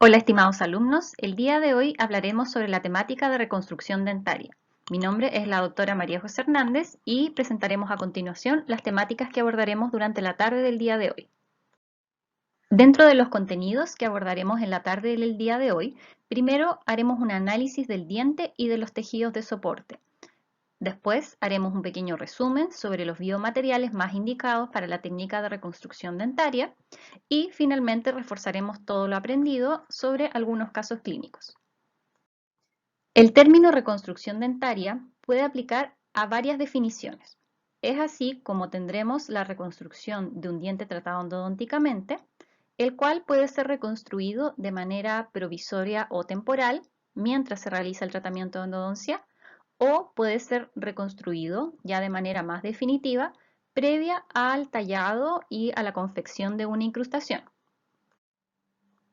Hola estimados alumnos, el día de hoy hablaremos sobre la temática de reconstrucción dentaria. Mi nombre es la doctora María José Hernández y presentaremos a continuación las temáticas que abordaremos durante la tarde del día de hoy. Dentro de los contenidos que abordaremos en la tarde del día de hoy, primero haremos un análisis del diente y de los tejidos de soporte. Después haremos un pequeño resumen sobre los biomateriales más indicados para la técnica de reconstrucción dentaria y finalmente reforzaremos todo lo aprendido sobre algunos casos clínicos. El término reconstrucción dentaria puede aplicar a varias definiciones. Es así como tendremos la reconstrucción de un diente tratado endodónticamente, el cual puede ser reconstruido de manera provisoria o temporal mientras se realiza el tratamiento de endodoncia, o puede ser reconstruido ya de manera más definitiva previa al tallado y a la confección de una incrustación.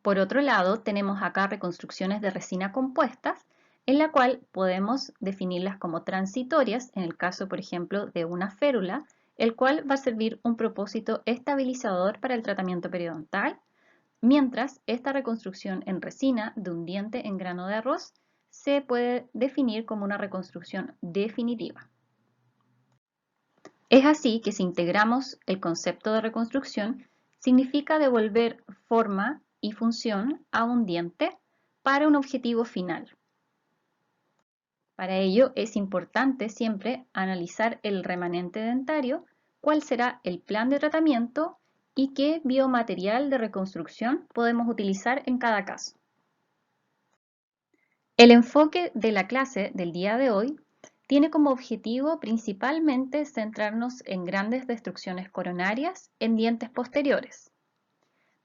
Por otro lado, tenemos acá reconstrucciones de resina compuestas, en la cual podemos definirlas como transitorias, en el caso, por ejemplo, de una férula, el cual va a servir un propósito estabilizador para el tratamiento periodontal, mientras esta reconstrucción en resina de un diente en grano de arroz se puede definir como una reconstrucción definitiva. Es así que si integramos el concepto de reconstrucción, significa devolver forma y función a un diente para un objetivo final. Para ello es importante siempre analizar el remanente dentario, cuál será el plan de tratamiento y qué biomaterial de reconstrucción podemos utilizar en cada caso. El enfoque de la clase del día de hoy tiene como objetivo principalmente centrarnos en grandes destrucciones coronarias en dientes posteriores.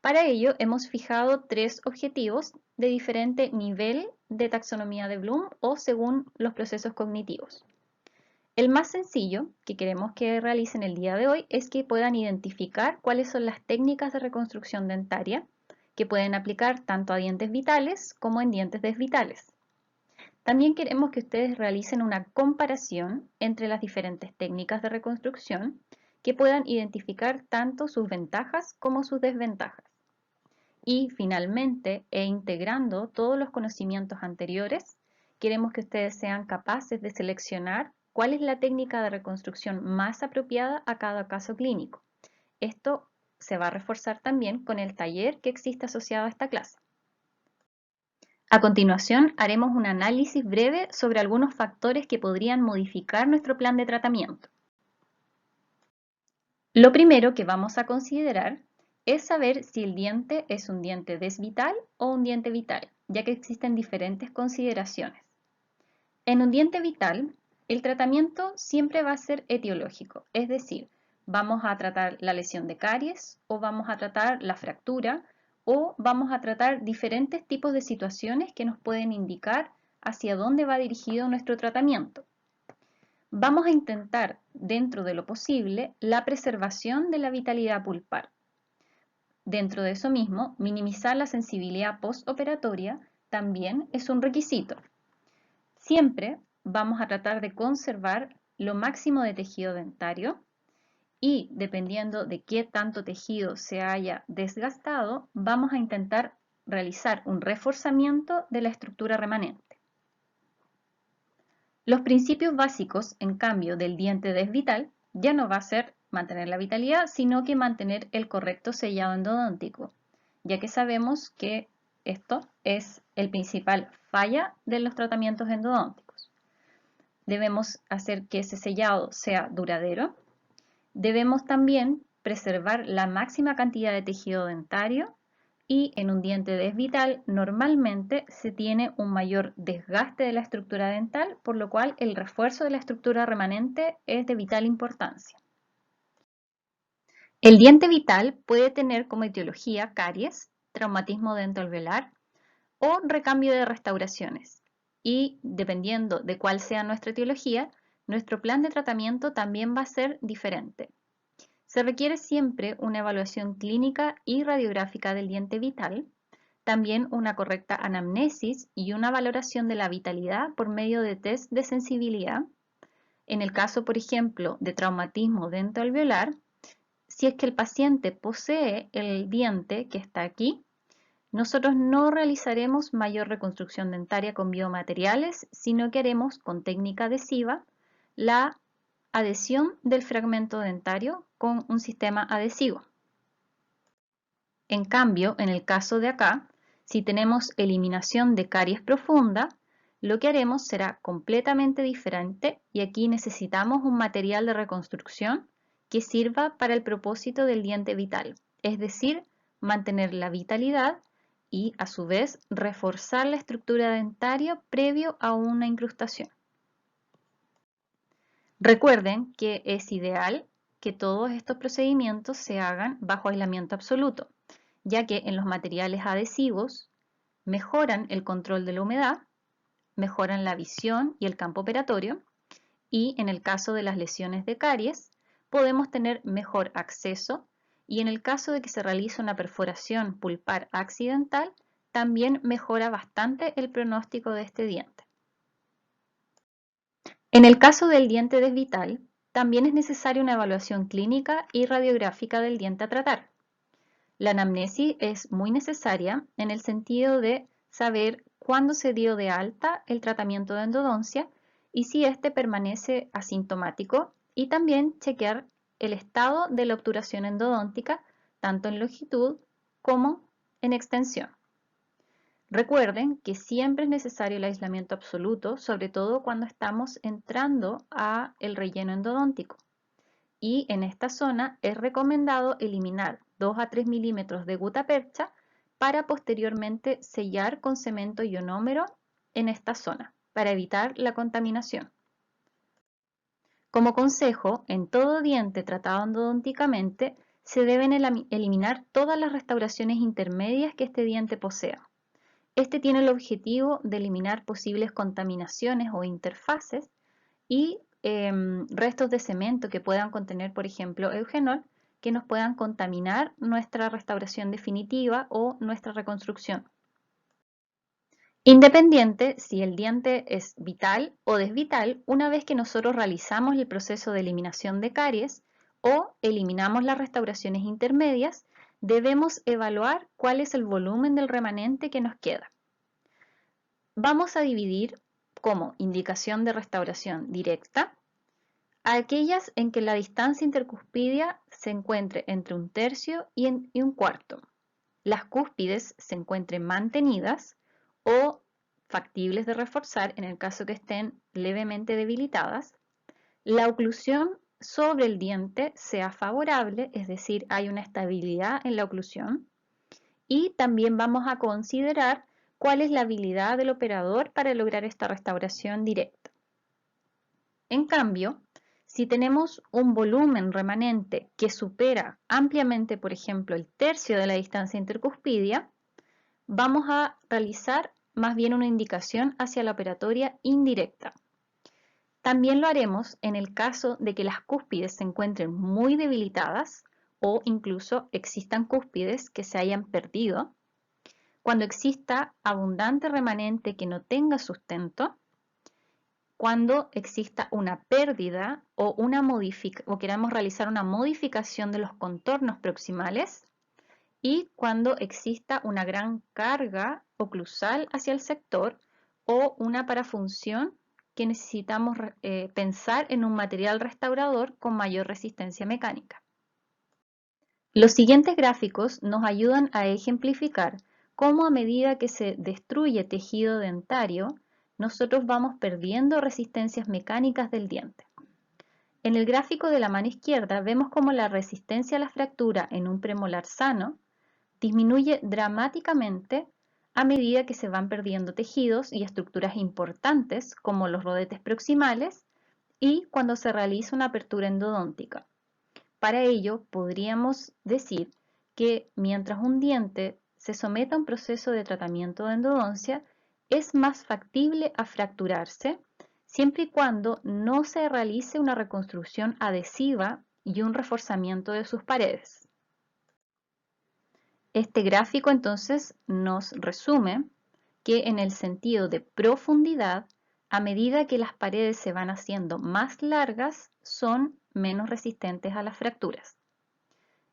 Para ello hemos fijado tres objetivos de diferente nivel de taxonomía de Bloom o según los procesos cognitivos. El más sencillo que queremos que realicen el día de hoy es que puedan identificar cuáles son las técnicas de reconstrucción dentaria que pueden aplicar tanto a dientes vitales como en dientes desvitales. También queremos que ustedes realicen una comparación entre las diferentes técnicas de reconstrucción que puedan identificar tanto sus ventajas como sus desventajas. Y finalmente, integrando todos los conocimientos anteriores, queremos que ustedes sean capaces de seleccionar cuál es la técnica de reconstrucción más apropiada a cada caso clínico. Esto se va a reforzar también con el taller que existe asociado a esta clase. A continuación, haremos un análisis breve sobre algunos factores que podrían modificar nuestro plan de tratamiento. Lo primero que vamos a considerar es saber si el diente es un diente desvital o un diente vital, ya que existen diferentes consideraciones. En un diente vital, el tratamiento siempre va a ser etiológico, es decir, vamos a tratar la lesión de caries o vamos a tratar la fractura o vamos a tratar diferentes tipos de situaciones que nos pueden indicar hacia dónde va dirigido nuestro tratamiento. Vamos a intentar, dentro de lo posible, la preservación de la vitalidad pulpar. Dentro de eso mismo, minimizar la sensibilidad postoperatoria también es un requisito. Siempre vamos a tratar de conservar lo máximo de tejido dentario y dependiendo de qué tanto tejido se haya desgastado, vamos a intentar realizar un reforzamiento de la estructura remanente. Los principios básicos, en cambio, del diente desvital ya no va a ser mantener la vitalidad, sino que mantener el correcto sellado endodóntico, ya que sabemos que esto es el principal falla de los tratamientos endodónticos. Debemos hacer que ese sellado sea duradero. Debemos también preservar la máxima cantidad de tejido dentario y en un diente desvital normalmente se tiene un mayor desgaste de la estructura dental, por lo cual el refuerzo de la estructura remanente es de vital importancia. El diente vital puede tener como etiología caries, traumatismo dentoalveolar o recambio de restauraciones. Y dependiendo de cuál sea nuestra etiología, nuestro plan de tratamiento también va a ser diferente. Se requiere siempre una evaluación clínica y radiográfica del diente vital, también una correcta anamnesis y una valoración de la vitalidad por medio de test de sensibilidad. En el caso, por ejemplo, de traumatismo dentoalveolar, si es que el paciente posee el diente que está aquí, nosotros no realizaremos mayor reconstrucción dentaria con biomateriales, sino que haremos con técnica adhesiva la adhesión del fragmento dentario con un sistema adhesivo. En cambio, en el caso de acá, si tenemos eliminación de caries profunda, lo que haremos será completamente diferente y aquí necesitamos un material de reconstrucción que sirva para el propósito del diente vital, es decir, mantener la vitalidad y a su vez reforzar la estructura dentaria previo a una incrustación. Recuerden que es ideal que todos estos procedimientos se hagan bajo aislamiento absoluto, ya que en los materiales adhesivos mejoran el control de la humedad, mejoran la visión y el campo operatorio, y en el caso de las lesiones de caries podemos tener mejor acceso, y en el caso de que se realice una perforación pulpar accidental también mejora bastante el pronóstico de este diente. En el caso del diente desvital, también es necesaria una evaluación clínica y radiográfica del diente a tratar. La anamnesis es muy necesaria en el sentido de saber cuándo se dio de alta el tratamiento de endodoncia y si éste permanece asintomático, y también chequear el estado de la obturación endodóntica tanto en longitud como en extensión. Recuerden que siempre es necesario el aislamiento absoluto, sobre todo cuando estamos entrando a el relleno endodóntico. Y en esta zona es recomendado eliminar 2 a 3 milímetros de gutapercha para posteriormente sellar con cemento ionómero en esta zona, para evitar la contaminación. Como consejo, en todo diente tratado endodónticamente se deben eliminar todas las restauraciones intermedias que este diente posea. Este tiene el objetivo de eliminar posibles contaminaciones o interfaces y restos de cemento que puedan contener, por ejemplo, eugenol, que nos puedan contaminar nuestra restauración definitiva o nuestra reconstrucción. Independiente si el diente es vital o desvital, una vez que nosotros realizamos el proceso de eliminación de caries o eliminamos las restauraciones intermedias, debemos evaluar cuál es el volumen del remanente que nos queda. Vamos a dividir como indicación de restauración directa a aquellas en que la distancia intercuspidia se encuentre entre 1/3 y 1/4. Las cúspides se encuentren mantenidas o factibles de reforzar en el caso que estén levemente debilitadas. La oclusión sobre el diente sea favorable, es decir, hay una estabilidad en la oclusión. Y también vamos a considerar cuál es la habilidad del operador para lograr esta restauración directa. En cambio, si tenemos un volumen remanente que supera ampliamente, por ejemplo, el tercio de la distancia intercuspidia, vamos a realizar más bien una indicación hacia la operatoria indirecta. También lo haremos en el caso de que las cúspides se encuentren muy debilitadas o incluso existan cúspides que se hayan perdido, cuando exista abundante remanente que no tenga sustento, cuando exista una pérdida o queramos realizar una modificación de los contornos proximales, y cuando exista una gran carga oclusal hacia el sector o una parafunción que necesitamos pensar en un material restaurador con mayor resistencia mecánica. Los siguientes gráficos nos ayudan a ejemplificar cómo a medida que se destruye tejido dentario, nosotros vamos perdiendo resistencias mecánicas del diente. En el gráfico de la mano izquierda vemos cómo la resistencia a la fractura en un premolar sano disminuye dramáticamente a medida que se van perdiendo tejidos y estructuras importantes como los rodetes proximales y cuando se realiza una apertura endodóntica. Para ello, podríamos decir que mientras un diente se someta a un proceso de tratamiento de endodoncia, es más factible a fracturarse siempre y cuando no se realice una reconstrucción adhesiva y un reforzamiento de sus paredes. Este gráfico entonces nos resume que en el sentido de profundidad, a medida que las paredes se van haciendo más largas, son menos resistentes a las fracturas.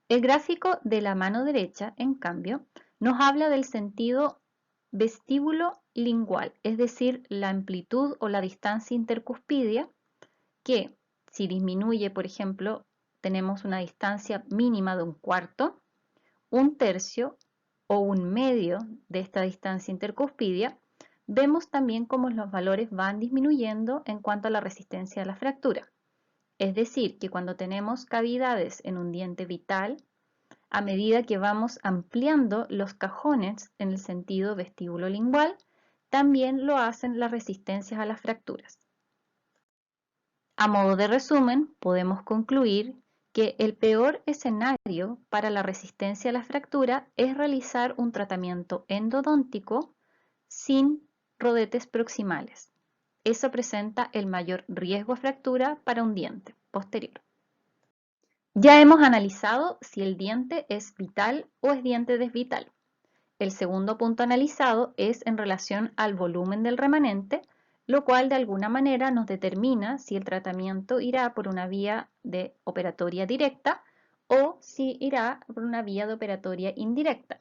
El gráfico de la mano derecha, en cambio, Nos habla del sentido vestíbulo lingual, es decir, la amplitud o la distancia intercuspidia, que si disminuye, por ejemplo, tenemos una distancia mínima de un cuarto, un tercio o un medio de esta distancia intercuspidia, vemos también cómo los valores van disminuyendo en cuanto a la resistencia a la fractura. Es decir, que cuando tenemos cavidades en un diente vital, a medida que vamos ampliando los cajones en el sentido vestíbulo lingual, también lo hacen las resistencias a las fracturas. A modo de resumen, podemos concluir que el peor escenario para la resistencia a la fractura es realizar un tratamiento endodóntico sin rodetes proximales. Eso presenta el mayor riesgo a fractura para un diente posterior. Ya hemos analizado si el diente es vital o es diente desvital. El segundo punto analizado es en relación al volumen del remanente, lo cual de alguna manera nos determina si el tratamiento irá por una vía de operatoria directa o si irá por una vía de operatoria indirecta.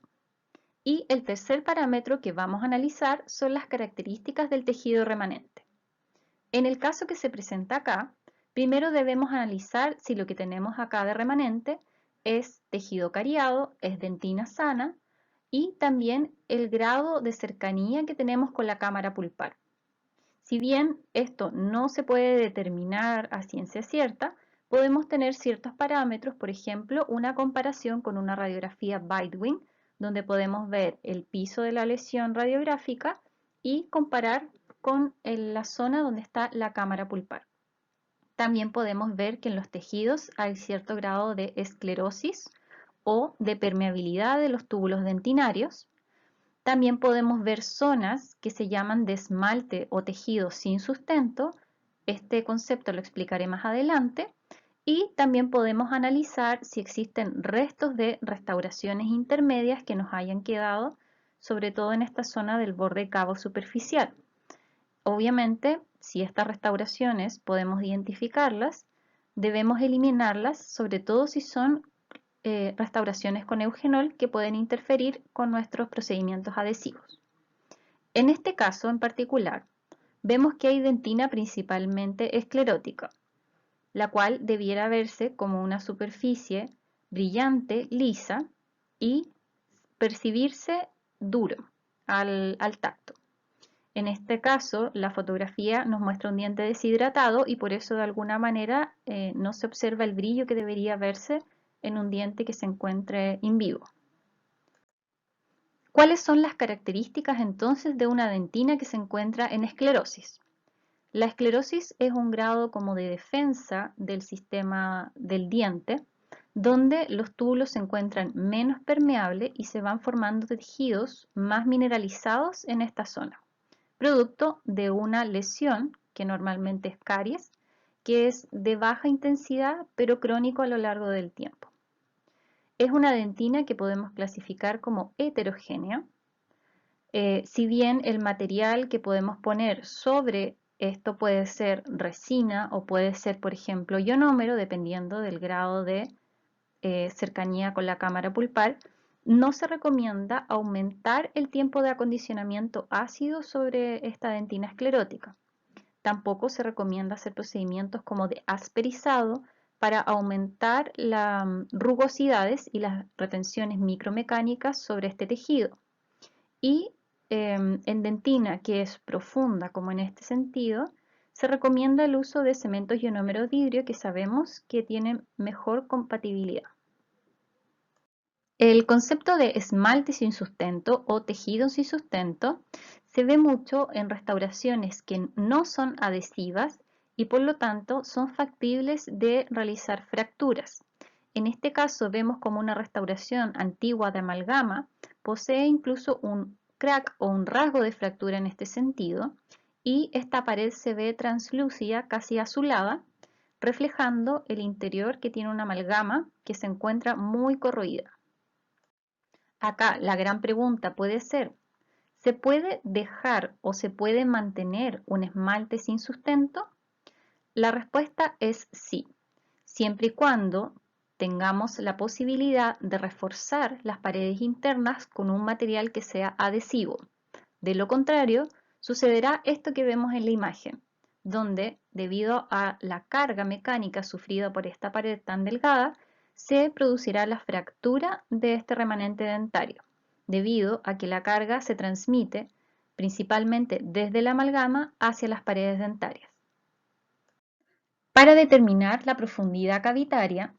Y el tercer parámetro que vamos a analizar son las características del tejido remanente. En el caso que se presenta acá, primero debemos analizar si lo que tenemos acá de remanente es tejido cariado, es dentina sana y también el grado de cercanía que tenemos con la cámara pulpar. Si bien esto no se puede determinar a ciencia cierta, podemos tener ciertos parámetros, por ejemplo, una comparación con una radiografía Bite-Wing, donde podemos ver el piso de la lesión radiográfica y comparar con la zona donde está la cámara pulpar. También podemos ver que en los tejidos hay cierto grado de esclerosis o de permeabilidad de los túbulos dentinarios. También podemos ver zonas que se llaman de esmalte o tejido sin sustento. Este concepto lo explicaré más adelante. Y también podemos analizar si existen restos de restauraciones intermedias que nos hayan quedado, sobre todo en esta zona del borde cabo superficial. Obviamente, si estas restauraciones podemos identificarlas, debemos eliminarlas, sobre todo si son restauraciones con eugenol que pueden interferir con nuestros procedimientos adhesivos. En este caso en particular, vemos que hay dentina principalmente esclerótica, la cual debiera verse como una superficie brillante, lisa y percibirse duro al tacto. En este caso, la fotografía nos muestra un diente deshidratado y por eso de alguna manera no se observa el brillo que debería verse en un diente que se encuentre in vivo. ¿Cuáles son las características entonces de una dentina que se encuentra en esclerosis? La esclerosis es un grado como de defensa del sistema del diente, donde los túbulos se encuentran menos permeables y se van formando tejidos más mineralizados en esta zona, producto de una lesión, que normalmente es caries, que es de baja intensidad pero crónico a lo largo del tiempo. Es una dentina que podemos clasificar como heterogénea, si bien el material que podemos poner sobre esto puede ser resina o puede ser, por ejemplo, ionómero, dependiendo del grado de cercanía con la cámara pulpar, no se recomienda aumentar el tiempo de acondicionamiento ácido sobre esta dentina esclerótica. Tampoco se recomienda hacer procedimientos como de asperizado para aumentar las rugosidades y las retenciones micromecánicas sobre este tejido. Y en dentina que es profunda, como en este sentido, se recomienda el uso de cementos ionómeros vidrio que sabemos que tienen mejor compatibilidad. El concepto de esmalte sin sustento o tejido sin sustento se ve mucho en restauraciones que no son adhesivas y por lo tanto son factibles de realizar fracturas. En este caso vemos como una restauración antigua de amalgama posee incluso un crack o un rasgo de fractura en este sentido y esta pared se ve translúcida, casi azulada, reflejando el interior que tiene una amalgama que se encuentra muy corroída. Acá la gran pregunta puede ser, ¿se puede dejar o se puede mantener un esmalte sin sustento? La respuesta es sí, siempre y cuando tengamos la posibilidad de reforzar las paredes internas con un material que sea adhesivo. De lo contrario, sucederá esto que vemos en la imagen, donde debido a la carga mecánica sufrida por esta pared tan delgada, se producirá la fractura de este remanente dentario, debido a que la carga se transmite principalmente desde la amalgama hacia las paredes dentarias. Para determinar la profundidad cavitaria,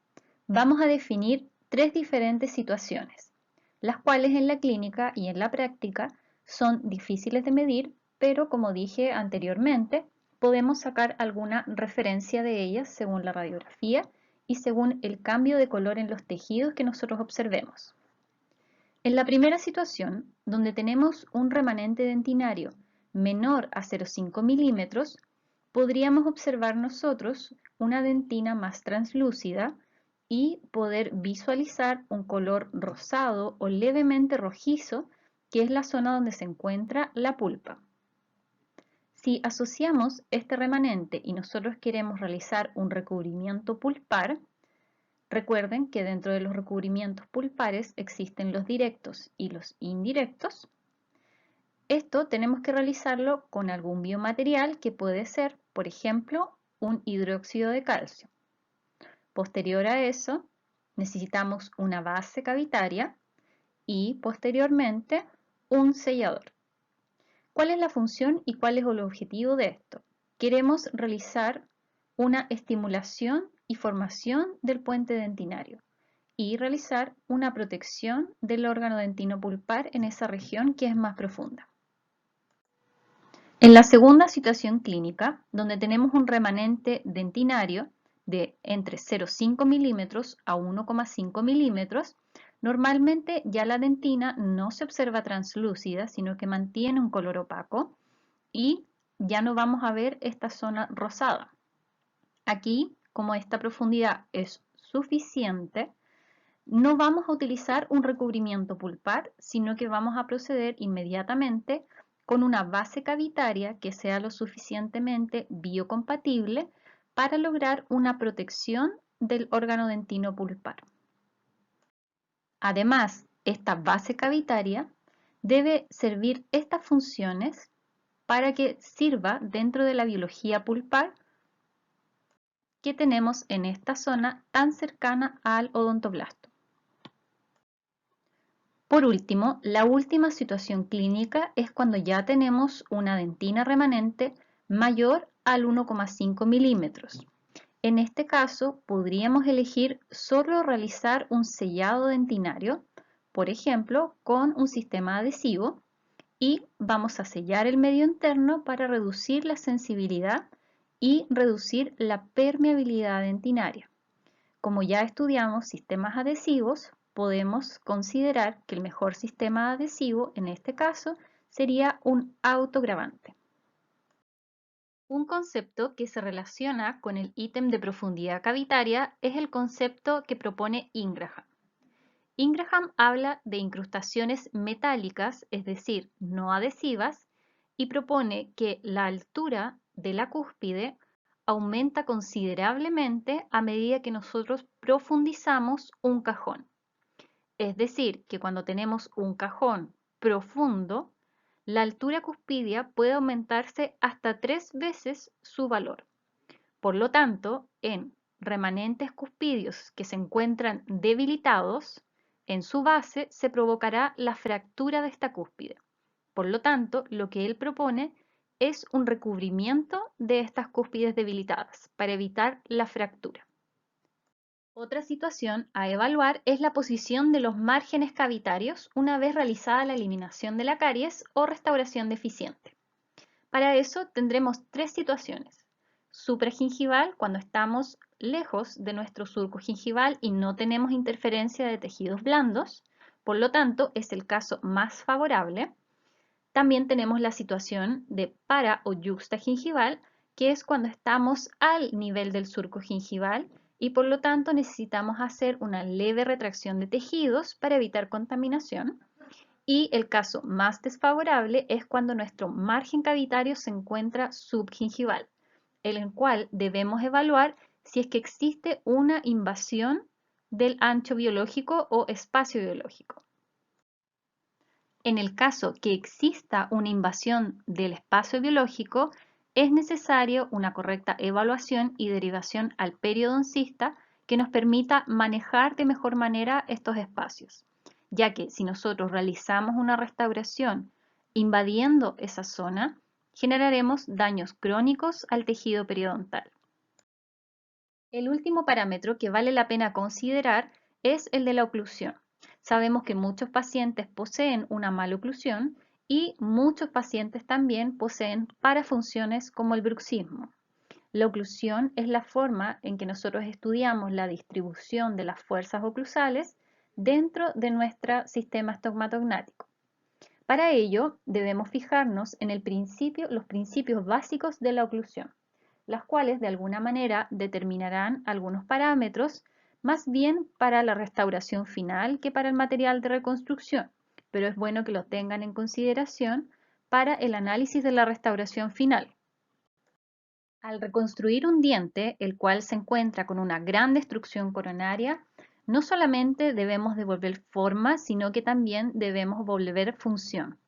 vamos a definir tres diferentes situaciones, las cuales en la clínica y en la práctica son difíciles de medir, pero como dije anteriormente, podemos sacar alguna referencia de ellas según la radiografía y según el cambio de color en los tejidos que nosotros observemos. En la primera situación, donde tenemos un remanente dentinario menor a 0,5 milímetros, podríamos observar nosotros una dentina más translúcida y poder visualizar un color rosado o levemente rojizo, que es la zona donde se encuentra la pulpa. Si asociamos este remanente y nosotros queremos realizar un recubrimiento pulpar, recuerden que dentro de los recubrimientos pulpares existen los directos y los indirectos. Esto tenemos que realizarlo con algún biomaterial que puede ser, por ejemplo, un hidróxido de calcio. Posterior a eso, necesitamos una base cavitaria y posteriormente un sellador. ¿Cuál es la función y cuál es el objetivo de esto? Queremos realizar una estimulación y formación del puente dentinario y realizar una protección del órgano dentino pulpar en esa región que es más profunda. En la segunda situación clínica, donde tenemos un remanente dentinario de entre 0,5 milímetros a 1,5 milímetros, normalmente ya la dentina no se observa translúcida, sino que mantiene un color opaco y ya no vamos a ver esta zona rosada. Aquí, como esta profundidad es suficiente, no vamos a utilizar un recubrimiento pulpar, sino que vamos a proceder inmediatamente con una base cavitaria que sea lo suficientemente biocompatible para lograr una protección del órgano dentino pulpar. Además, esta base cavitaria debe servir estas funciones para que sirva dentro de la biología pulpar que tenemos en esta zona tan cercana al odontoblasto. Por último, la última situación clínica es cuando ya tenemos una dentina remanente mayor al 1,5 milímetros. En este caso, podríamos elegir solo realizar un sellado dentinario, por ejemplo, con un sistema adhesivo, y vamos a sellar el medio interno para reducir la sensibilidad y reducir la permeabilidad dentinaria. Como ya estudiamos sistemas adhesivos, podemos considerar que el mejor sistema adhesivo en este caso sería un autogravante. Un concepto que se relaciona con el ítem de profundidad cavitaria es el concepto que propone Ingraham. Ingraham habla de incrustaciones metálicas, es decir, no adhesivas, y propone que la altura de la cúspide aumenta considerablemente a medida que nosotros profundizamos un cajón. Es decir, que cuando tenemos un cajón profundo, la altura cuspidia puede aumentarse hasta 3 veces su valor. Por lo tanto, en remanentes cuspidios que se encuentran debilitados, en su base se provocará la fractura de esta cúspide. Por lo tanto, lo que él propone es un recubrimiento de estas cúspides debilitadas para evitar la fractura. Otra situación a evaluar es la posición de los márgenes cavitarios una vez realizada la eliminación de la caries o restauración deficiente. Para eso tendremos tres situaciones. Supragingival, cuando estamos lejos de nuestro surco gingival y no tenemos interferencia de tejidos blandos, por lo tanto es el caso más favorable. También tenemos la situación de para o yuxtagingival, que es cuando estamos al nivel del surco gingival y por lo tanto necesitamos hacer una leve retracción de tejidos para evitar contaminación. Y el caso más desfavorable es cuando nuestro margen cavitario se encuentra subgingival, en el cual debemos evaluar si es que existe una invasión del ancho biológico o espacio biológico. En el caso que exista una invasión del espacio biológico, es necesario una correcta evaluación y derivación al periodoncista que nos permita manejar de mejor manera estos espacios, ya que si nosotros realizamos una restauración invadiendo esa zona, generaremos daños crónicos al tejido periodontal. El último parámetro que vale la pena considerar es el de la oclusión. Sabemos que muchos pacientes poseen una maloclusión y muchos pacientes también poseen parafunciones como el bruxismo. La oclusión es la forma en que nosotros estudiamos la distribución de las fuerzas oclusales dentro de nuestro sistema estomatognático. Para ello, debemos fijarnos en los principios básicos de la oclusión, las cuales de alguna manera determinarán algunos parámetros, más bien para la restauración final que para el material de reconstrucción, pero es bueno que lo tengan en consideración para el análisis de la restauración final. Al reconstruir un diente, el cual se encuentra con una gran destrucción coronaria, no solamente debemos devolver forma, sino que también debemos devolver función,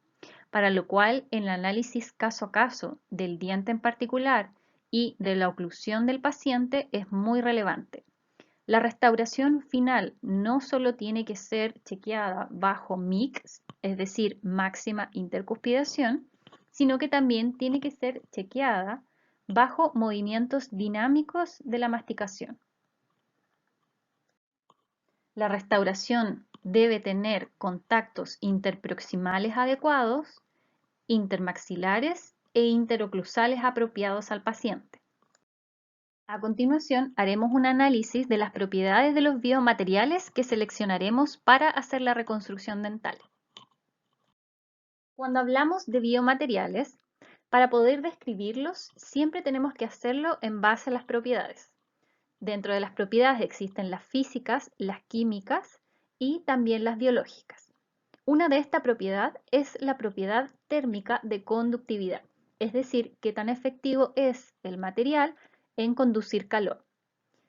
para lo cual el análisis caso a caso del diente en particular y de la oclusión del paciente es muy relevante. La restauración final no solo tiene que ser chequeada bajo MICS, es decir, máxima intercuspidación, sino que también tiene que ser chequeada bajo movimientos dinámicos de la masticación. La restauración debe tener contactos interproximales adecuados, intermaxilares e interoclusales apropiados al paciente. A continuación, haremos un análisis de las propiedades de los biomateriales que seleccionaremos para hacer la reconstrucción dental. Cuando hablamos de biomateriales, para poder describirlos, siempre tenemos que hacerlo en base a las propiedades. Dentro de las propiedades existen las físicas, las químicas y también las biológicas. Una de estas propiedades es la propiedad térmica de conductividad, es decir, qué tan efectivo es el material en conducir calor.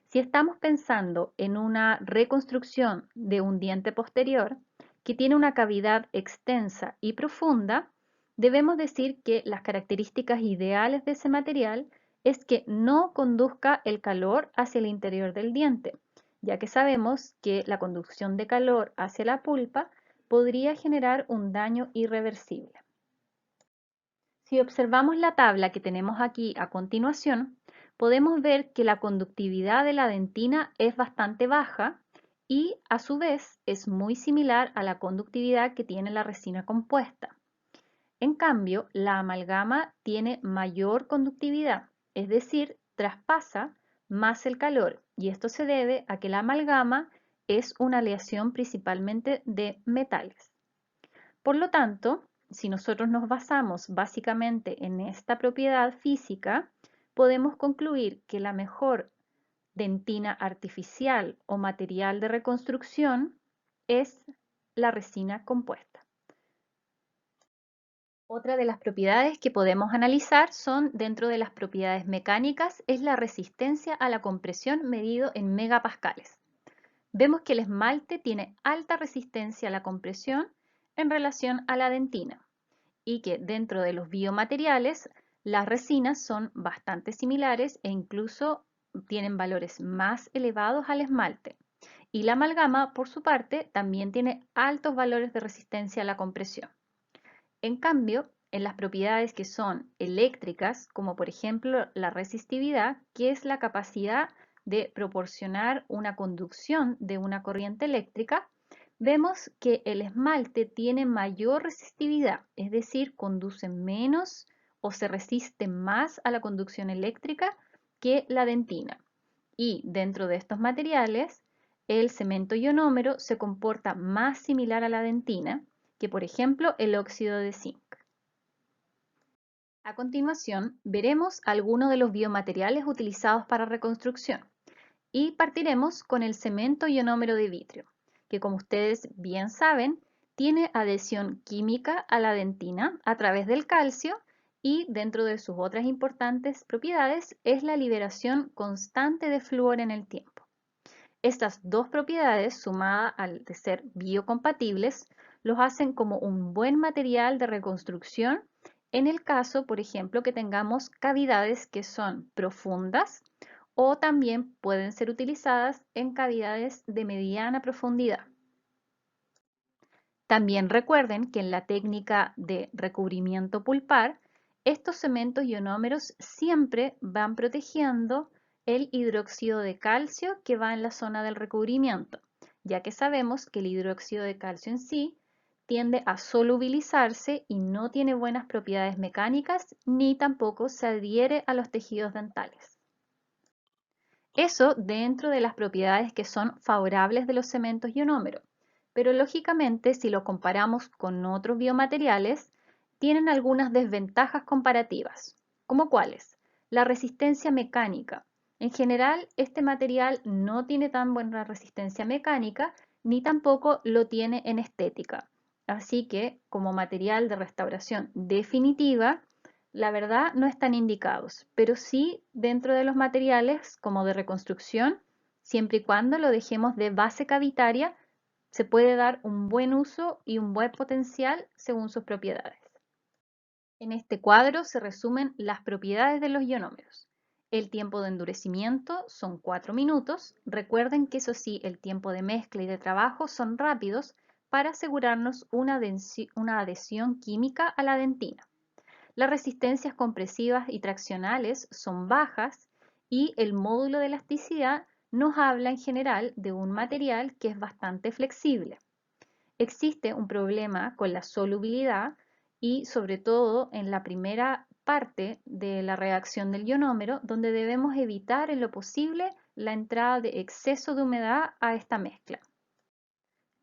Si estamos pensando en una reconstrucción de un diente posterior que tiene una cavidad extensa y profunda, debemos decir que las características ideales de ese material es que no conduzca el calor hacia el interior del diente, ya que sabemos que la conducción de calor hacia la pulpa podría generar un daño irreversible. Si observamos la tabla que tenemos aquí a continuación, podemos ver que la conductividad de la dentina es bastante baja y a su vez es muy similar a la conductividad que tiene la resina compuesta. En cambio, la amalgama tiene mayor conductividad, es decir, traspasa más el calor, y esto se debe a que la amalgama es una aleación principalmente de metales. Por lo tanto, si nosotros nos basamos básicamente en esta propiedad física, podemos concluir que la mejor dentina artificial o material de reconstrucción es la resina compuesta. Otra de las propiedades que podemos analizar son, dentro de las propiedades mecánicas, es la resistencia a la compresión medido en megapascales. Vemos que el esmalte tiene alta resistencia a la compresión en relación a la dentina y que dentro de los biomateriales las resinas son bastante similares e incluso tienen valores más elevados al esmalte. Y la amalgama, por su parte, también tiene altos valores de resistencia a la compresión. En cambio, en las propiedades que son eléctricas, como por ejemplo la resistividad, que es la capacidad de proporcionar una conducción de una corriente eléctrica, vemos que el esmalte tiene mayor resistividad, es decir, conduce menos o se resiste más a la conducción eléctrica que la dentina. Y dentro de estos materiales, el cemento ionómero se comporta más similar a la dentina que, por ejemplo, el óxido de zinc. A continuación, veremos algunos de los biomateriales utilizados para reconstrucción y partiremos con el cemento ionómero de vitrio, que como ustedes bien saben, tiene adhesión química a la dentina a través del calcio y dentro de sus otras importantes propiedades es la liberación constante de flúor en el tiempo. Estas dos propiedades, sumadas al de ser biocompatibles, los hacen como un buen material de reconstrucción en el caso, por ejemplo, que tengamos cavidades que son profundas o también pueden ser utilizadas en cavidades de mediana profundidad. También recuerden que en la técnica de recubrimiento pulpar, estos cementos ionómeros siempre van protegiendo el hidróxido de calcio que va en la zona del recubrimiento, ya que sabemos que el hidróxido de calcio en sí tiende a solubilizarse y no tiene buenas propiedades mecánicas ni tampoco se adhiere a los tejidos dentales. Eso dentro de las propiedades que son favorables de los cementos ionómeros. Pero lógicamente, si lo comparamos con otros biomateriales, tienen algunas desventajas comparativas. ¿Como cuáles? La resistencia mecánica. En general, este material no tiene tan buena resistencia mecánica ni tampoco lo tiene en estética. Así que, como material de restauración definitiva, la verdad no están indicados, pero sí dentro de los materiales como de reconstrucción, siempre y cuando lo dejemos de base cavitaria, se puede dar un buen uso y un buen potencial según sus propiedades. En este cuadro se resumen las propiedades de los ionómeros. El tiempo de endurecimiento son 4 minutos. Recuerden que eso sí, el tiempo de mezcla y de trabajo son rápidos para asegurarnos una adhesión química a la dentina. Las resistencias compresivas y traccionales son bajas y el módulo de elasticidad nos habla en general de un material que es bastante flexible. Existe un problema con la solubilidad y sobre todo en la primera parte de la reacción del ionómero, donde debemos evitar en lo posible la entrada de exceso de humedad a esta mezcla.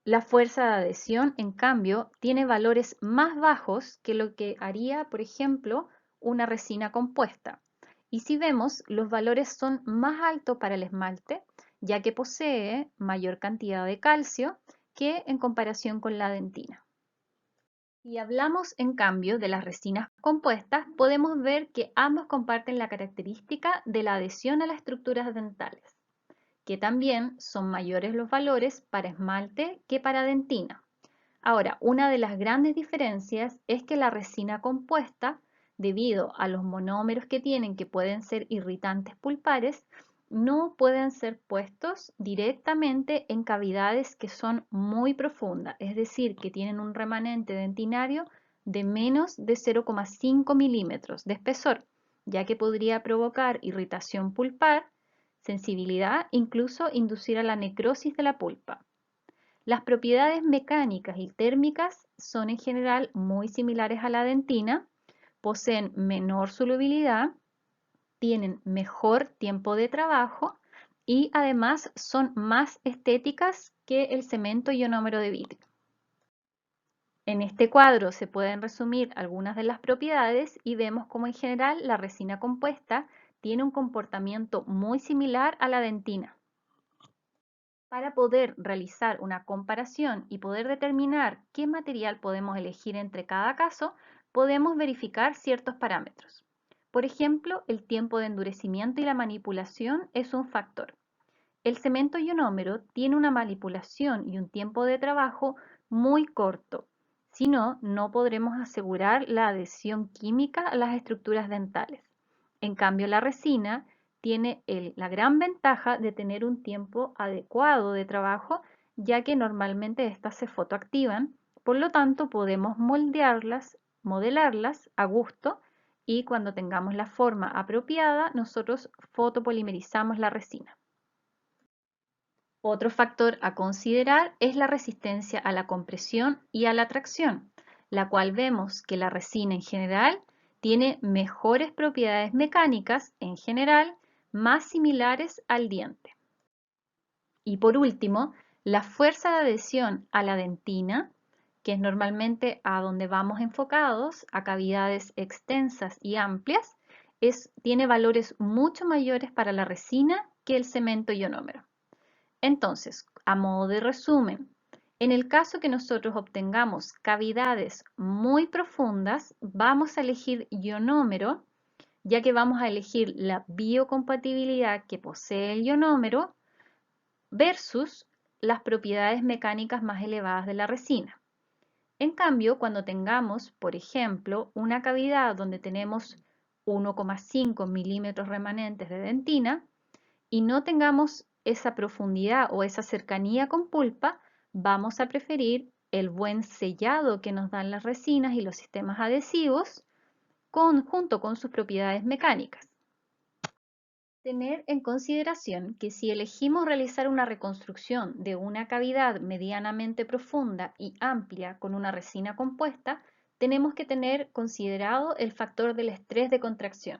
La fuerza de adhesión, en cambio, tiene valores más bajos que lo que haría, por ejemplo, una resina compuesta. Y si vemos, los valores son más altos para el esmalte, ya que posee mayor cantidad de calcio que en comparación con la dentina. Si hablamos, en cambio, de las resinas compuestas, podemos ver que ambos comparten la característica de la adhesión a las estructuras dentales, que también son mayores los valores para esmalte que para dentina. Ahora, una de las grandes diferencias es que la resina compuesta, debido a los monómeros que tienen que pueden ser irritantes pulpares, no pueden ser puestos directamente en cavidades que son muy profundas, es decir, que tienen un remanente dentinario de menos de 0,5 milímetros de espesor, ya que podría provocar irritación pulpar, sensibilidad, incluso inducir a la necrosis de la pulpa. Las propiedades mecánicas y térmicas son en general muy similares a la dentina, poseen menor solubilidad, tienen mejor tiempo de trabajo y además son más estéticas que el cemento ionómero de vidrio. En este cuadro se pueden resumir algunas de las propiedades y vemos cómo en general la resina compuesta tiene un comportamiento muy similar a la dentina. Para poder realizar una comparación y poder determinar qué material podemos elegir entre cada caso, podemos verificar ciertos parámetros. Por ejemplo, el tiempo de endurecimiento y la manipulación es un factor. El cemento ionómero tiene una manipulación y un tiempo de trabajo muy corto. Si no, no podremos asegurar la adhesión química a las estructuras dentales. En cambio, la resina tiene la gran ventaja de tener un tiempo adecuado de trabajo, ya que normalmente estas se fotoactivan, por lo tanto podemos moldearlas, modelarlas a gusto y cuando tengamos la forma apropiada, nosotros fotopolimerizamos la resina. Otro factor a considerar es la resistencia a la compresión y a la tracción, la cual vemos que la resina en general tiene mejores propiedades mecánicas en general, más similares al diente. Y por último, la fuerza de adhesión a la dentina, que es normalmente a donde vamos enfocados, a cavidades extensas y amplias, tiene valores mucho mayores para la resina que el cemento ionómero. Entonces, a modo de resumen, en el caso que nosotros obtengamos cavidades muy profundas, vamos a elegir ionómero, ya que vamos a elegir la biocompatibilidad que posee el ionómero versus las propiedades mecánicas más elevadas de la resina. En cambio, cuando tengamos, por ejemplo, una cavidad donde tenemos 1,5 milímetros remanentes de dentina y no tengamos esa profundidad o esa cercanía con pulpa, vamos a preferir el buen sellado que nos dan las resinas y los sistemas adhesivos junto con sus propiedades mecánicas. Tener en consideración que si elegimos realizar una reconstrucción de una cavidad medianamente profunda y amplia con una resina compuesta, tenemos que tener considerado el factor del estrés de contracción.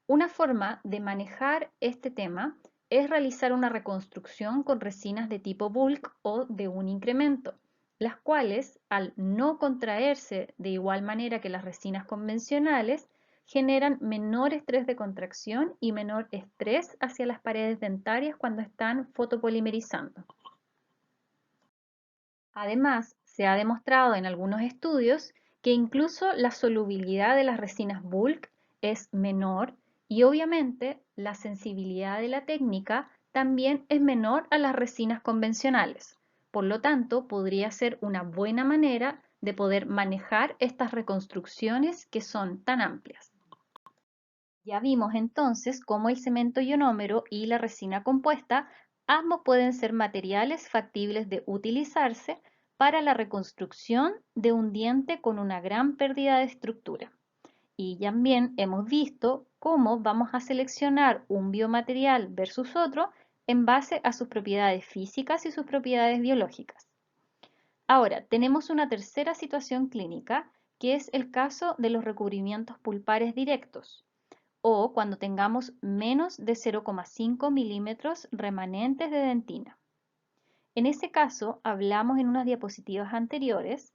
Una forma de manejar este tema es realizar una reconstrucción con resinas de tipo bulk o de un incremento, las cuales, al no contraerse de igual manera que las resinas convencionales, generan menor estrés de contracción y menor estrés hacia las paredes dentarias cuando están fotopolimerizando. Además, se ha demostrado en algunos estudios que incluso la solubilidad de las resinas bulk es menor y obviamente la sensibilidad de la técnica también es menor a las resinas convencionales. Por lo tanto, podría ser una buena manera de poder manejar estas reconstrucciones que son tan amplias. Ya vimos entonces cómo el cemento ionómero y la resina compuesta ambos pueden ser materiales factibles de utilizarse para la reconstrucción de un diente con una gran pérdida de estructura. Y también hemos visto cómo vamos a seleccionar un biomaterial versus otro en base a sus propiedades físicas y sus propiedades biológicas. Ahora, tenemos una tercera situación clínica, que es el caso de los recubrimientos pulpares directos, o cuando tengamos menos de 0,5 milímetros remanentes de dentina. En ese caso, hablamos en unas diapositivas anteriores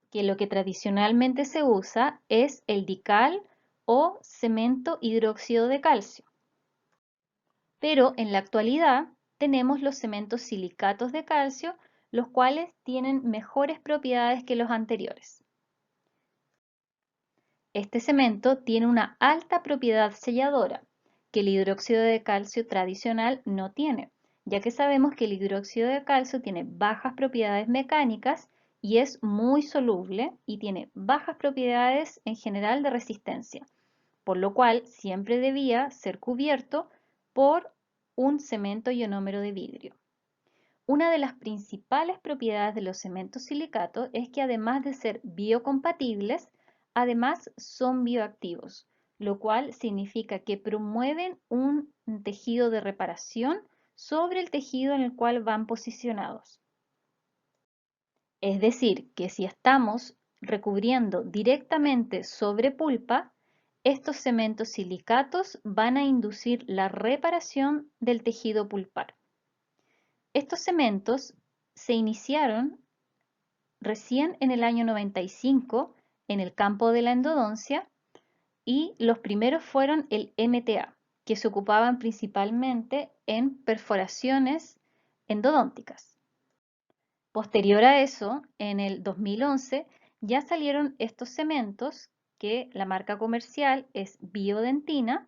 que lo que tradicionalmente se usa es el dical o cemento hidróxido de calcio. Pero en la actualidad tenemos los cementos silicatos de calcio, los cuales tienen mejores propiedades que los anteriores. Este cemento tiene una alta propiedad selladora que el hidróxido de calcio tradicional no tiene, ya que sabemos que el hidróxido de calcio tiene bajas propiedades mecánicas y es muy soluble y tiene bajas propiedades en general de resistencia, por lo cual siempre debía ser cubierto por un cemento ionómero de vidrio. Una de las principales propiedades de los cementos silicatos es que además de ser biocompatibles, además son bioactivos, lo cual significa que promueven un tejido de reparación sobre el tejido en el cual van posicionados. Es decir, que si estamos recubriendo directamente sobre pulpa, estos cementos silicatos van a inducir la reparación del tejido pulpar. Estos cementos se iniciaron recién en el año 95 en el campo de la endodoncia y los primeros fueron el MTA, que se ocupaban principalmente en perforaciones endodónticas. Posterior a eso, en el 2011, ya salieron estos cementos que la marca comercial es Biodentina,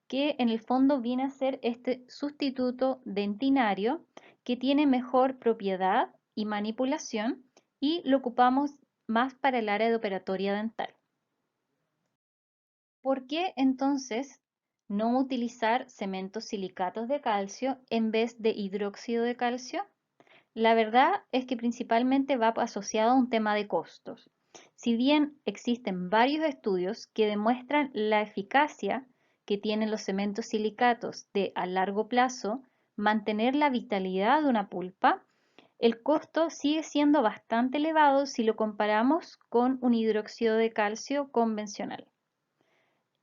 que en el fondo viene a ser este sustituto dentinario que tiene mejor propiedad y manipulación y lo ocupamos más para el área de operatoria dental. ¿Por qué entonces no utilizar cementos silicatos de calcio en vez de hidróxido de calcio? La verdad es que principalmente va asociado a un tema de costos. Si bien existen varios estudios que demuestran la eficacia que tienen los cementos silicatos de a largo plazo mantener la vitalidad de una pulpa, el costo sigue siendo bastante elevado si lo comparamos con un hidróxido de calcio convencional.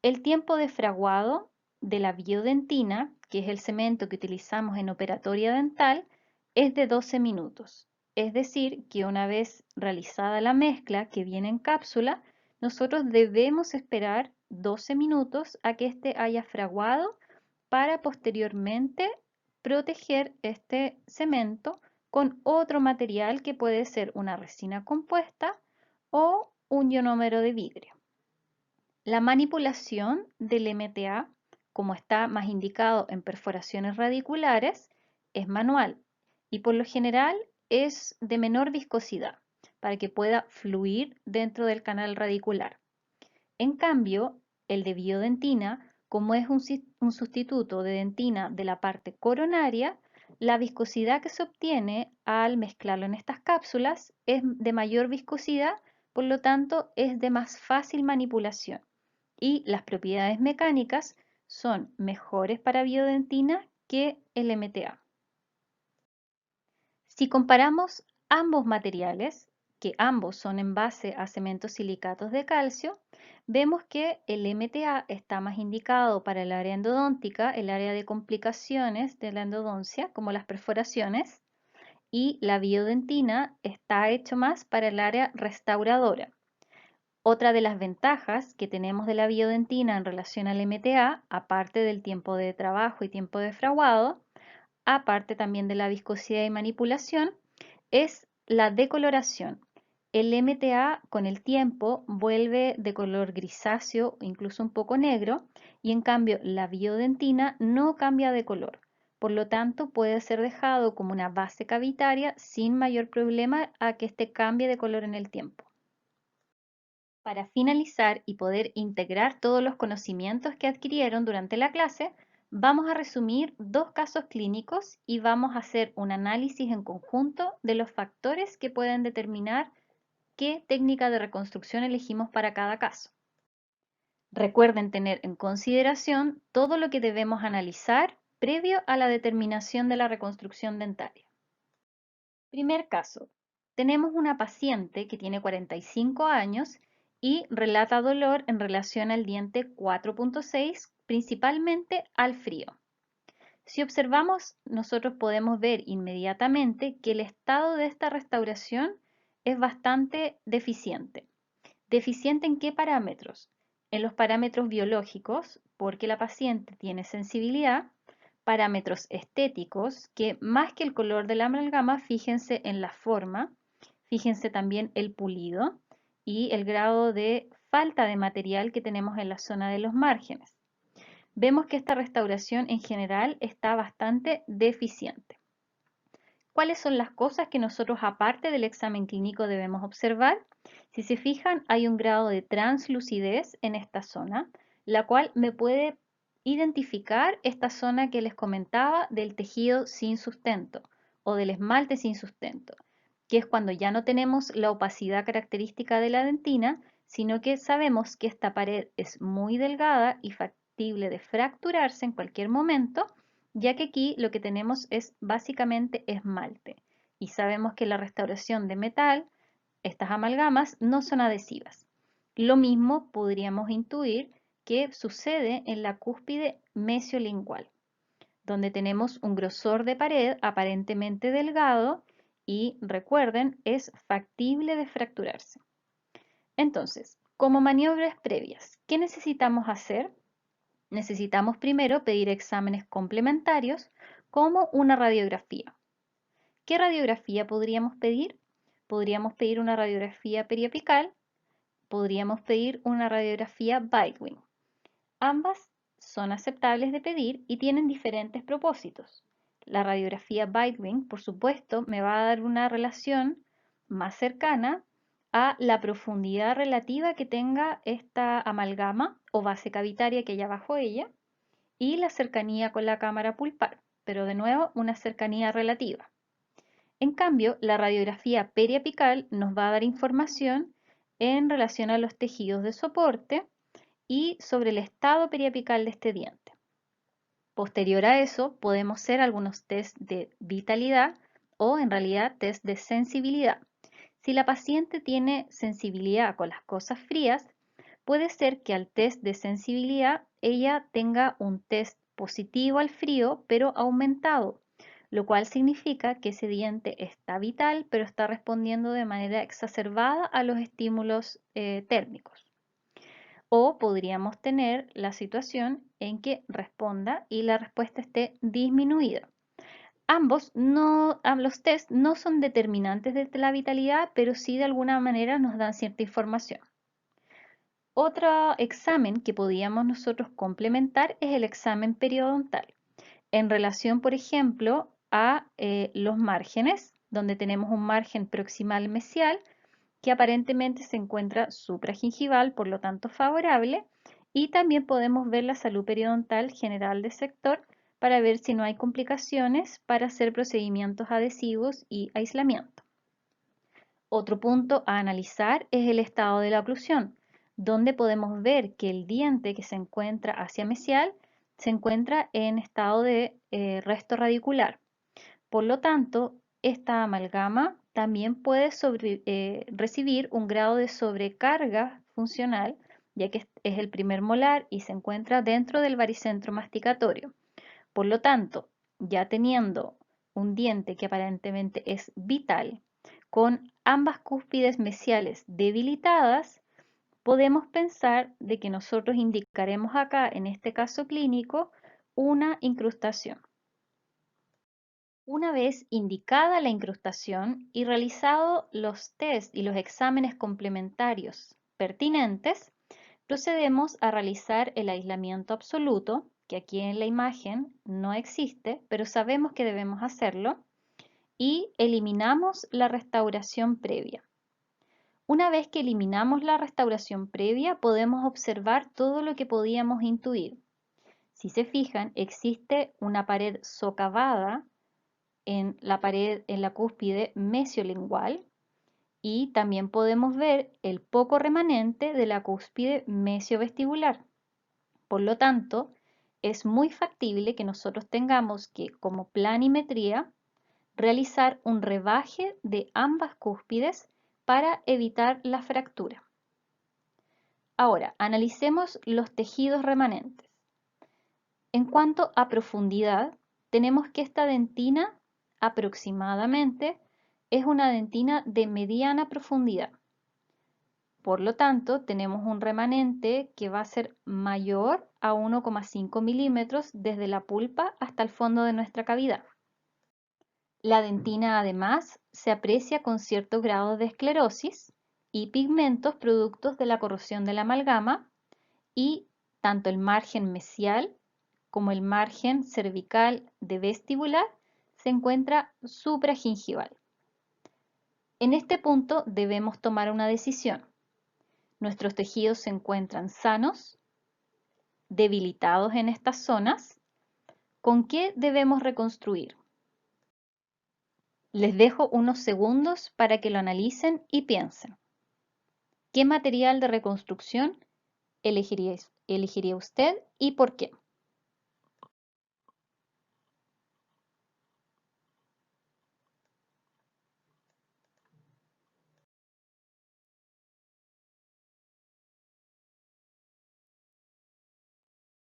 El tiempo de fraguado de la biodentina, que es el cemento que utilizamos en operatoria dental, es de 12 minutos. Es decir, que una vez realizada la mezcla que viene en cápsula, nosotros debemos esperar 12 minutos a que éste haya fraguado para posteriormente proteger este cemento con otro material que puede ser una resina compuesta o un ionómero de vidrio. La manipulación del MTA, como está más indicado en perforaciones radiculares, es manual y por lo general es de menor viscosidad para que pueda fluir dentro del canal radicular. En cambio, el de biodentina, como es un sustituto de dentina de la parte coronaria, la viscosidad que se obtiene al mezclarlo en estas cápsulas es de mayor viscosidad, por lo tanto es de más fácil manipulación y las propiedades mecánicas son mejores para biodentina que el MTA. Si comparamos ambos materiales, que ambos son en base a cementos silicatos de calcio, vemos que el MTA está más indicado para el área endodóntica, el área de complicaciones de la endodoncia, como las perforaciones, y la biodentina está hecho más para el área restauradora. Otra de las ventajas que tenemos de la biodentina en relación al MTA, aparte del tiempo de trabajo y tiempo de fraguado, aparte también de la viscosidad y manipulación, es la decoloración. El MTA con el tiempo vuelve de color grisáceo, incluso un poco negro, y en cambio la biodentina no cambia de color. Por lo tanto, puede ser dejado como una base cavitaria sin mayor problema a que éste cambie de color en el tiempo. Para finalizar y poder integrar todos los conocimientos que adquirieron durante la clase, vamos a resumir dos casos clínicos y vamos a hacer un análisis en conjunto de los factores que pueden determinar qué técnica de reconstrucción elegimos para cada caso. Recuerden tener en consideración todo lo que debemos analizar previo a la determinación de la reconstrucción dentaria. Primer caso. Tenemos una paciente que tiene 45 años y relata dolor en relación al diente 4.6, principalmente al frío. Si observamos, nosotros podemos ver inmediatamente que el estado de esta restauración es bastante deficiente. ¿Deficiente en qué parámetros? En los parámetros biológicos, porque la paciente tiene sensibilidad, parámetros estéticos, que más que el color de la amalgama, fíjense en la forma, fíjense también el pulido y el grado de falta de material que tenemos en la zona de los márgenes. Vemos que esta restauración en general está bastante deficiente. ¿Cuáles son las cosas que nosotros, aparte del examen clínico, debemos observar? Si se fijan, hay un grado de translucidez en esta zona, la cual me puede identificar esta zona que les comentaba del tejido sin sustento o del esmalte sin sustento, que es cuando ya no tenemos la opacidad característica de la dentina, sino que sabemos que esta pared es muy delgada y factible de fracturarse en cualquier momento, ya que aquí lo que tenemos es básicamente esmalte y sabemos que la restauración de metal, estas amalgamas, no son adhesivas. Lo mismo podríamos intuir que sucede en la cúspide mesiolingual, donde tenemos un grosor de pared aparentemente delgado y, recuerden, es factible de fracturarse. Entonces, como maniobras previas, ¿qué necesitamos hacer? Necesitamos primero pedir exámenes complementarios como una radiografía. ¿Qué radiografía podríamos pedir? Podríamos pedir una radiografía periapical, podríamos pedir una radiografía Bite-Wing. Ambas son aceptables de pedir y tienen diferentes propósitos. La radiografía Bite-Wing, por supuesto, me va a dar una relación más cercana a la profundidad relativa que tenga esta amalgama o base cavitaria que hay bajo ella y la cercanía con la cámara pulpar, pero de nuevo una cercanía relativa. En cambio, la radiografía periapical nos va a dar información en relación a los tejidos de soporte y sobre el estado periapical de este diente. Posterior a eso, podemos hacer algunos test de vitalidad o en realidad test de sensibilidad. Si la paciente tiene sensibilidad con las cosas frías, puede ser que al test de sensibilidad ella tenga un test positivo al frío, pero aumentado, lo cual significa que ese diente está vital, pero está respondiendo de manera exacerbada a los estímulos térmicos. O podríamos tener la situación en que responda y la respuesta esté disminuida. Los test no son determinantes de la vitalidad, pero sí de alguna manera nos dan cierta información. Otro examen que podríamos nosotros complementar es el examen periodontal. En relación, por ejemplo, a los márgenes, donde tenemos un margen proximal mesial que aparentemente se encuentra supragingival, por lo tanto favorable, y también podemos ver la salud periodontal general del sector para ver si no hay complicaciones para hacer procedimientos adhesivos y aislamiento. Otro punto a analizar es el estado de la oclusión, donde podemos ver que el diente que se encuentra hacia mesial se encuentra en estado de resto radicular. Por lo tanto, esta amalgama también puede recibir un grado de sobrecarga funcional, ya que es el primer molar y se encuentra dentro del baricentro masticatorio. Por lo tanto, ya teniendo un diente que aparentemente es vital, con ambas cúspides mesiales debilitadas, podemos pensar de que nosotros indicaremos acá, en este caso clínico, una incrustación. Una vez indicada la incrustación y realizado los test y los exámenes complementarios pertinentes, procedemos a realizar el aislamiento absoluto, que aquí en la imagen no existe, pero sabemos que debemos hacerlo, y eliminamos la restauración previa. Una vez que eliminamos la restauración previa, podemos observar todo lo que podíamos intuir. Si se fijan, existe una pared socavada en la pared, en la cúspide mesiolingual, y también podemos ver el poco remanente de la cúspide mesiovestibular. Por lo tanto, es muy factible que nosotros tengamos que, como planimetría, realizar un rebaje de ambas cúspides para evitar la fractura. Ahora, analicemos los tejidos remanentes. En cuanto a profundidad, tenemos que esta dentina aproximadamente es una dentina de mediana profundidad. Por lo tanto, tenemos un remanente que va a ser mayor a 1,5 milímetros desde la pulpa hasta el fondo de nuestra cavidad. La dentina además se aprecia con cierto grado de esclerosis y pigmentos productos de la corrosión de la amalgama, y tanto el margen mesial como el margen cervical de vestibular se encuentra supragingival. En este punto debemos tomar una decisión. Nuestros tejidos se encuentran sanos, debilitados en estas zonas. ¿Con qué debemos reconstruir? Les dejo unos segundos para que lo analicen y piensen. ¿Qué material de reconstrucción elegiría usted y por qué?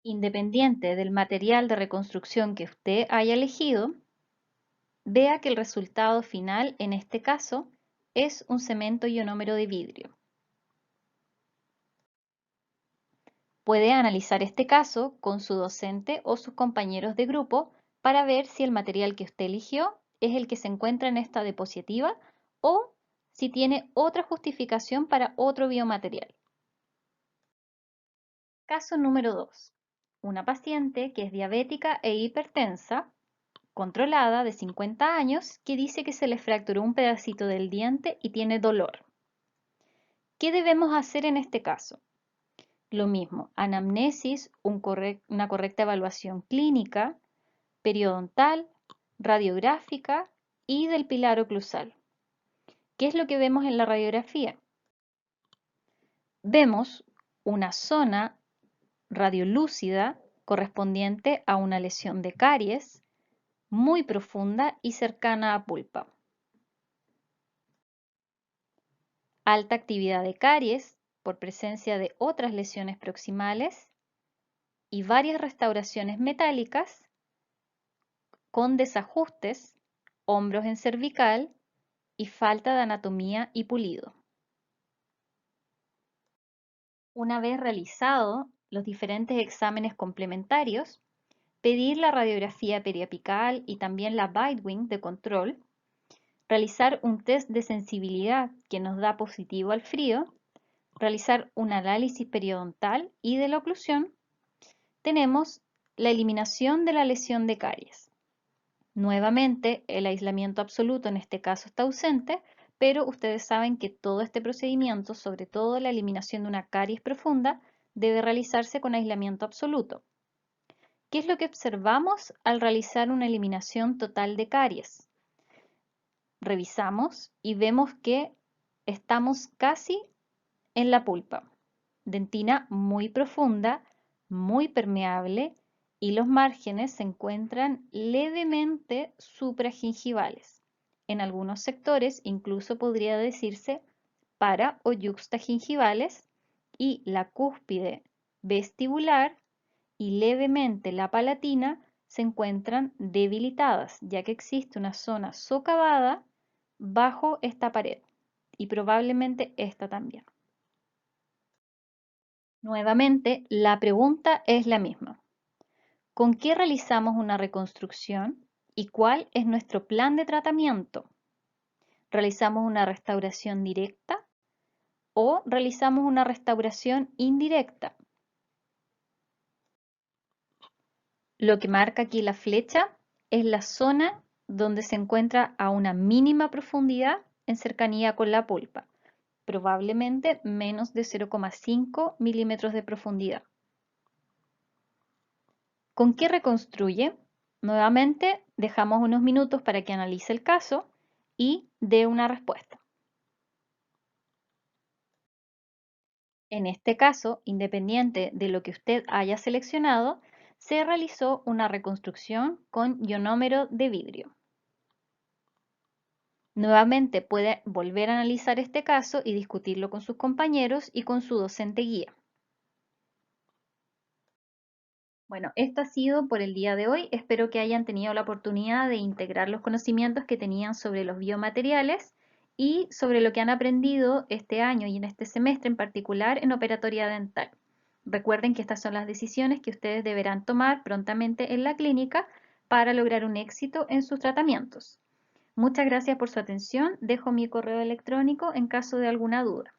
Independiente del material de reconstrucción que usted haya elegido, vea que el resultado final en este caso es un cemento ionómero de vidrio. Puede analizar este caso con su docente o sus compañeros de grupo para ver si el material que usted eligió es el que se encuentra en esta diapositiva o si tiene otra justificación para otro biomaterial. Caso número 2. Una paciente que es diabética e hipertensa, controlada, de 50 años, que dice que se le fracturó un pedacito del diente y tiene dolor. ¿Qué debemos hacer en este caso? Lo mismo, anamnesis, una correcta evaluación clínica, periodontal, radiográfica y del pilar oclusal. ¿Qué es lo que vemos en la radiografía? Vemos una zona radiolúcida correspondiente a una lesión de caries muy profunda y cercana a pulpa. Alta actividad de caries por presencia de otras lesiones proximales y varias restauraciones metálicas con desajustes, hombros en cervical y falta de anatomía y pulido. Una vez realizado los diferentes exámenes complementarios, pedir la radiografía periapical y también la Bitewing de control, realizar un test de sensibilidad que nos da positivo al frío, realizar un análisis periodontal y de la oclusión, tenemos la eliminación de la lesión de caries. Nuevamente, el aislamiento absoluto en este caso está ausente, pero ustedes saben que todo este procedimiento, sobre todo la eliminación de una caries profunda, debe realizarse con aislamiento absoluto. ¿Qué es lo que observamos al realizar una eliminación total de caries? Revisamos y vemos que estamos casi en la pulpa. Dentina muy profunda, muy permeable y los márgenes se encuentran levemente supragingivales. En algunos sectores incluso podría decirse para o yuxtagingivales y la cúspide vestibular y levemente la palatina se encuentran debilitadas, ya que existe una zona socavada bajo esta pared y probablemente esta también. Nuevamente, la pregunta es la misma. ¿Con qué realizamos una reconstrucción y cuál es nuestro plan de tratamiento? ¿Realizamos una restauración directa o realizamos una restauración indirecta? Lo que marca aquí la flecha es la zona donde se encuentra a una mínima profundidad en cercanía con la pulpa, probablemente menos de 0,5 milímetros de profundidad. ¿Con qué reconstruye? Nuevamente dejamos unos minutos para que analice el caso y dé una respuesta. En este caso, independiente de lo que usted haya seleccionado, se realizó una reconstrucción con ionómero de vidrio. Nuevamente puede volver a analizar este caso y discutirlo con sus compañeros y con su docente guía. Bueno, esto ha sido por el día de hoy. Espero que hayan tenido la oportunidad de integrar los conocimientos que tenían sobre los biomateriales y sobre lo que han aprendido este año y en este semestre en particular en operatoria dental. Recuerden que estas son las decisiones que ustedes deberán tomar prontamente en la clínica para lograr un éxito en sus tratamientos. Muchas gracias por su atención. Dejo mi correo electrónico en caso de alguna duda.